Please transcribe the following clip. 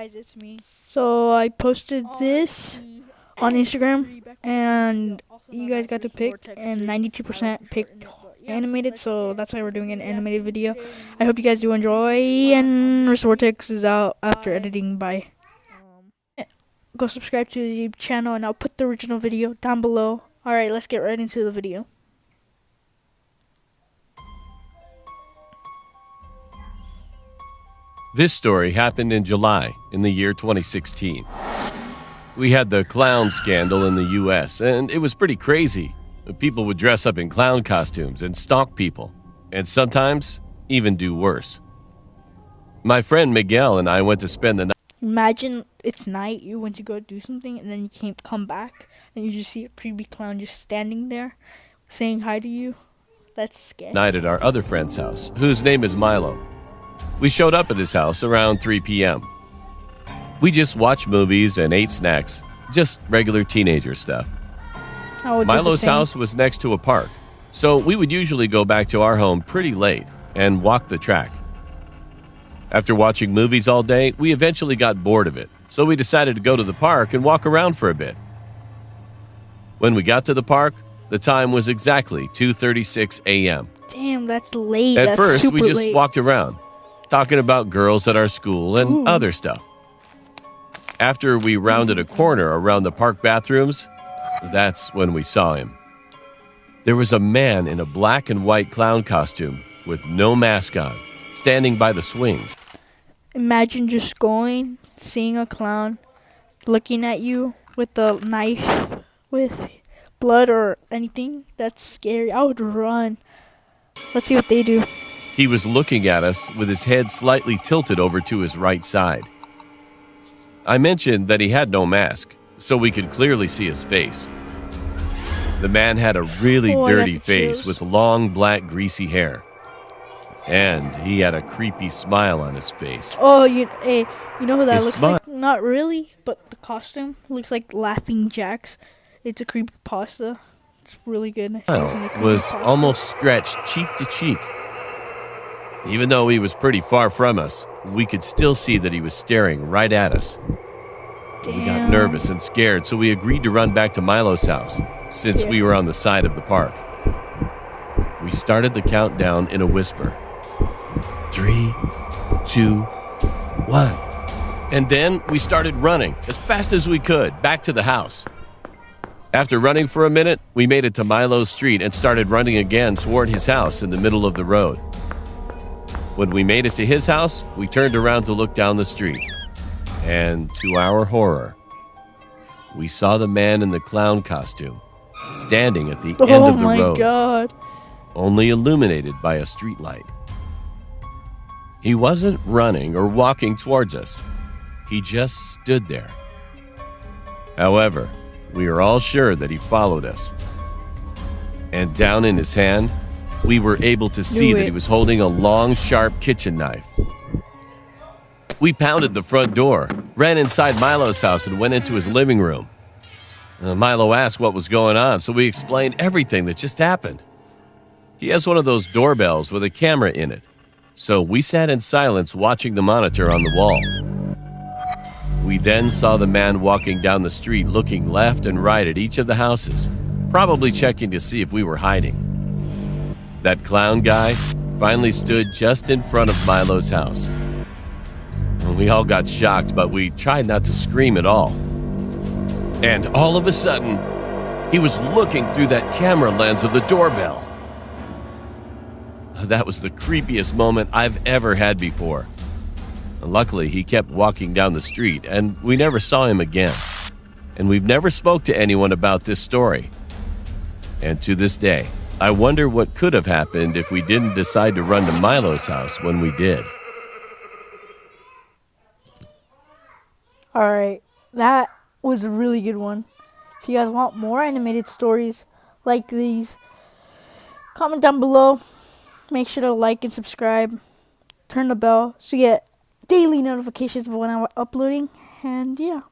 guys, it's me. So I posted this on Instagram, and you guys got to pick, and 92% picked animated, so that's why we're doing an animated video. I hope you guys do enjoy, and Vortex is out after editing. Bye. Go subscribe to the YouTube channel, and I'll put the original video down below. Alright, let's get right into the video. This story happened in July in the year 2016. We had the clown scandal in the US, and it was pretty crazy. People would dress up in clown costumes and stalk people, and sometimes even do worse. My friend Miguel and I went to spend the night. Imagine it's night, you went to go do something, and then you can't come back, and you just see a creepy clown just standing there saying hi to you. That's scary. Night at our other friend's house, whose name is Milo. We showed up at his house around 3 p.m. We just watched movies and ate snacks, just regular teenager stuff. Milo's house was next to a park, so we would usually go back to our home pretty late and walk the track. After watching movies all day, we eventually got bored of it, so we decided to go to the park and walk around for a bit. When we got to the park, the time was exactly 2:36 a.m. Damn, that's late. At that's first, super we just late. walked around, talking about girls at our school and other stuff. After we rounded a corner around the park bathrooms, that's when we saw him. There was a man in a black and white clown costume with no mask on, standing by the swings. Imagine just going, seeing a clown, looking at you with a knife, with blood or anything. That's scary. I would run. Let's see what they do. He was looking at us with his head slightly tilted over to his right side. I mentioned that he had no mask, so we could clearly see his face. The man had a really dirty face with long, black, greasy hair. And he had a creepy smile on his face. Oh, you know who that His looks like? Not really, but the costume looks like Laughing Jacks. It's a creepy pasta. It's really good. Was almost stretched cheek to cheek. Even though he was pretty far from us, we could still see that he was staring right at us. Damn. We got nervous and scared, so we agreed to run back to Milo's house, since we were on the side of the park. We started the countdown in a whisper. 3, 2, 1. And then we started running as fast as we could back to the house. After running for a minute, we made it to Milo's street and started running again toward his house in the middle of the road. When we made it to his house, we turned around to look down the street. And to our horror, we saw the man in the clown costume standing at the end of the road. Oh my God. Only illuminated by a streetlight. He wasn't running or walking towards us. He just stood there. However, we are all sure that he followed us. And down in his hand, we were able to see that he was holding a long, sharp kitchen knife. We pounded the front door, ran inside Milo's house, and went into his living room. Milo asked what was going on, so we explained everything that just happened. He has one of those doorbells with a camera in it, so we sat in silence watching the monitor on the wall. We then saw the man walking down the street looking left and right at each of the houses, probably checking to see if we were hiding. That clown guy finally stood just in front of Milo's house. We all got shocked, but we tried not to scream at all. And all of a sudden, he was looking through that camera lens of the doorbell. That was the creepiest moment I've ever had before. Luckily, he kept walking down the street, and we never saw him again. And we've never spoke to anyone about this story. And to this day, I wonder what could have happened if we didn't decide to run to Milo's house when we did. Alright, that was a really good one. If you guys want more animated stories like these, comment down below. Make sure to like and subscribe. Turn the bell so you get daily notifications of when I'm uploading. And yeah.